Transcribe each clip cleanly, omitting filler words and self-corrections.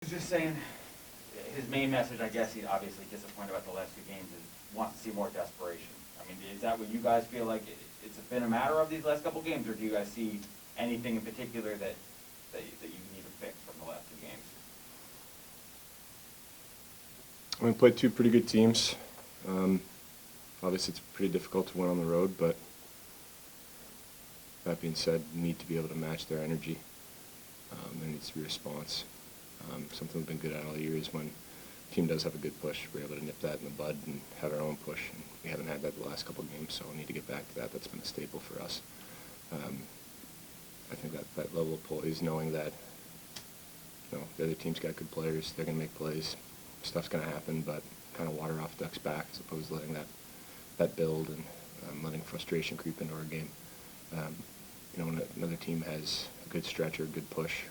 He was just saying his main message, I guess he's obviously disappointed about the last few games, is wants to see more desperation. I mean, is that what you guys feel like it's been a matter of these last couple games, or do you guys see anything in particular that you need to fix from the last two games? We played two pretty good teams. Obviously, it's pretty difficult to win on the road, but that being said, we need to be able to match their energy. There needs to be a response. Something we've been good at all year is when the team does have a good push, we're able to nip that in the bud and have our own push. And we haven't had that the last couple of games, so we need to get back to that. That's been a staple for us. I think that level of pull is knowing that the other team's got good players, they're going to make plays, stuff's going to happen, but kind of water off duck's back as opposed to letting that build and letting frustration creep into our game. When another team has a good stretch or a good push,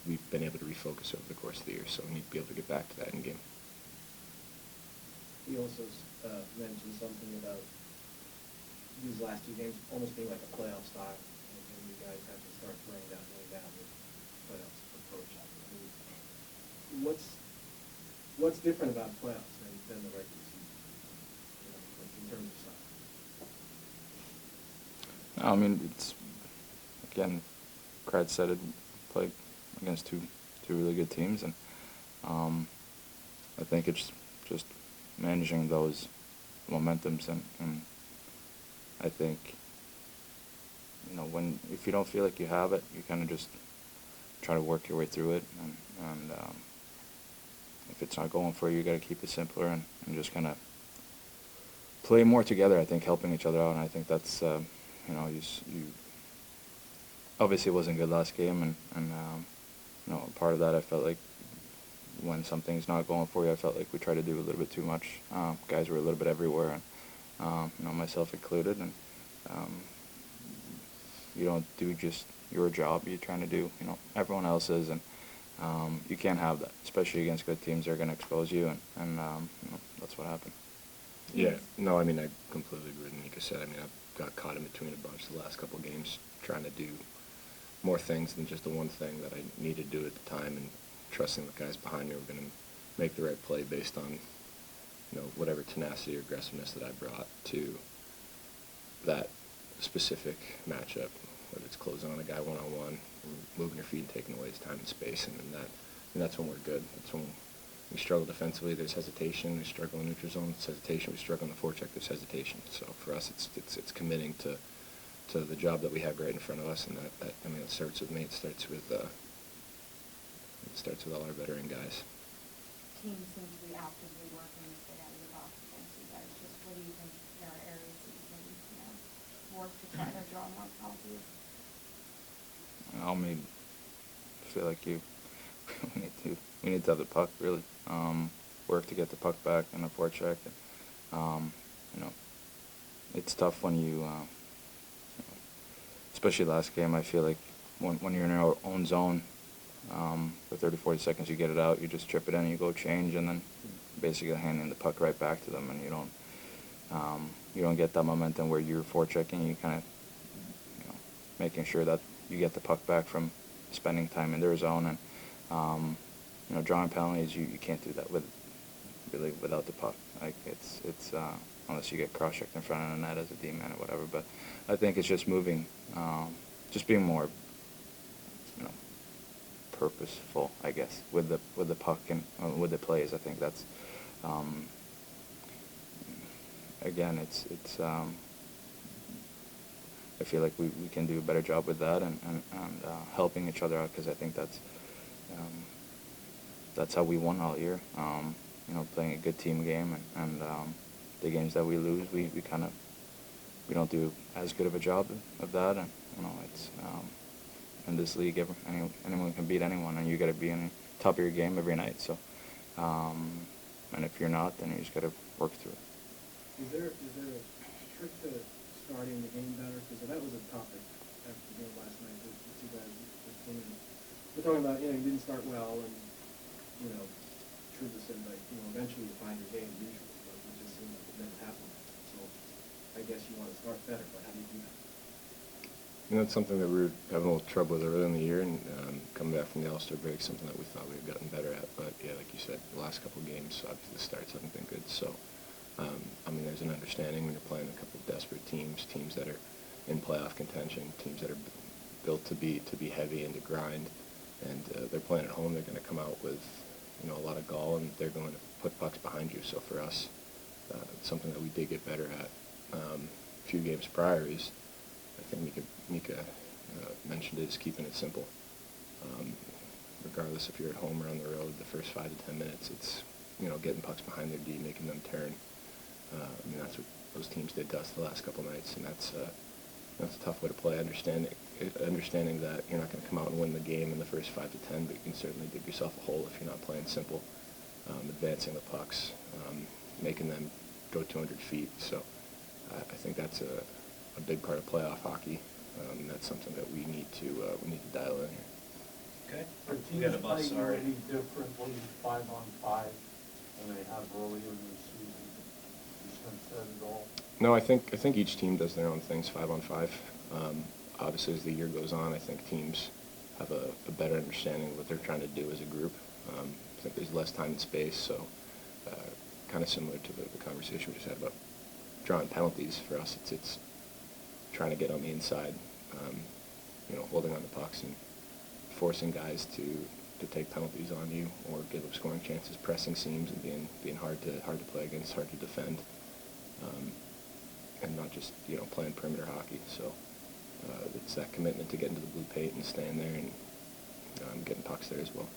we've been able to refocus over the course of the year, so we need to be able to get back to that in game. He also mentioned something about these last two games almost being like a playoff style, and you guys have to start laying down the playoffs approach. I mean, what's different about playoffs than the regular season, in terms of style? I mean, it's, again, Kreider said it, played against two really good teams, and I think it's just managing those momentums, and I think, if you don't feel like you have it, you kind of just try to work your way through it, and if it's not going for you, you got to keep it simpler and just kind of play more together. I think helping each other out, and I think that's you obviously it wasn't good last game, and part of that I felt like when something's not going for you, I felt like we tried to do a little bit too much. Guys were a little bit everywhere, and myself included, and you don't do just your job. You're trying to do everyone else's, and you can't have that, especially against good teams. They're going to expose you, and that's what happened. Yeah, no, I mean, I completely agree with what Mika said. I mean, I've got caught in between a bunch the last couple of games trying to do more things than just the one thing that I needed to do at the time, and trusting the guys behind me were going to make the right play based on whatever tenacity or aggressiveness that I brought to that specific matchup, whether it's closing on a guy one-on-one, moving your feet and taking away his time and space, and that's when we're good. That's when we struggle defensively, there's hesitation. We struggle in neutral zone, there's hesitation. We struggle in the forecheck, there's hesitation. So for us, it's committing to the job that we have right in front of us, and that it starts with me. It starts with all our veteran guys. Team seems to be actively working to stay out of the box against you guys. Just what do you think there are areas that you can work to try to draw more penalties? I feel like we need to have the puck, really. Work to get the puck back in the forecheck. It's tough when you, especially last game, I feel like when you're in your own zone, for 30, 40 seconds you get it out, you just trip it in, you go change, and then basically handing the puck right back to them, and you don't get that momentum where you're forechecking. You kind of making sure that you get the puck back from spending time in their zone, and drawing penalties, you can't do that without the puck. Like it's unless you get cross-checked in front of the net as a D-man or whatever. But I think it's just moving, just being more purposeful, I guess, with the puck and with the plays. I think that's again, it's I feel like we can do a better job with that, and helping each other out, because I think that's how we won all year. Playing a good team game, and the games that we lose, we don't do as good of a job of that, and it's in this league, anyone can beat anyone, and you got to be in the top of your game every night. So, and if you're not, then you just got to work through it. Is there a trick to starting the game better? Because that was a topic after the game last night. The two guys just came in. We're talking about, you didn't start well, and, Truba said, like, eventually you find your game usually, but it just seemed like it never happened. So I guess you want to start better, but how do you do that? You know, it's something that we were having a little trouble with early in the year, and coming back from the All-Star break, something that we thought we had gotten better at. But yeah, like you said, the last couple of games, obviously the starts haven't been good. So, I mean, there's an understanding when you're playing a couple of desperate teams, teams that are in playoff contention, teams that are built to be heavy and to grind, and they're playing at home. They're going to come out with, you know, a lot of gall, and they're going to put pucks behind you. So for us, it's something that we did get better at. A few games prior is, I think Mika mentioned it, is keeping it simple. Regardless if you're at home or on the road, the first 5 to 10 minutes, it's, you know, getting pucks behind their D, making them turn. I mean, that's what those teams did to us the last couple nights, and that's a tough way to play. Understanding that you're not going to come out and win the game in the first 5 to 10, but you can certainly dig yourself a hole if you're not playing simple. Advancing the pucks, making them go 200 feet. So I think that's a big part of playoff hockey. That's something that we need to dial in here. Okay. Are We got a teams bus, playing sorry. any differently 5-on-5 than they have earlier in the season? You sense that at all? No, I think each team does their own things 5-on-5. Obviously, as the year goes on, I think teams have a better understanding of what they're trying to do as a group. I think there's less time and space, so kind of similar to the conversation we just had about drawing penalties. For us, it's trying to get on the inside, you know, holding on the pucks and forcing guys to take penalties on you or give up scoring chances, pressing seams and being hard to play against, hard to defend, and not just, you know, playing perimeter hockey. So it's that commitment to get into the blue paint and staying there and getting pucks there as well.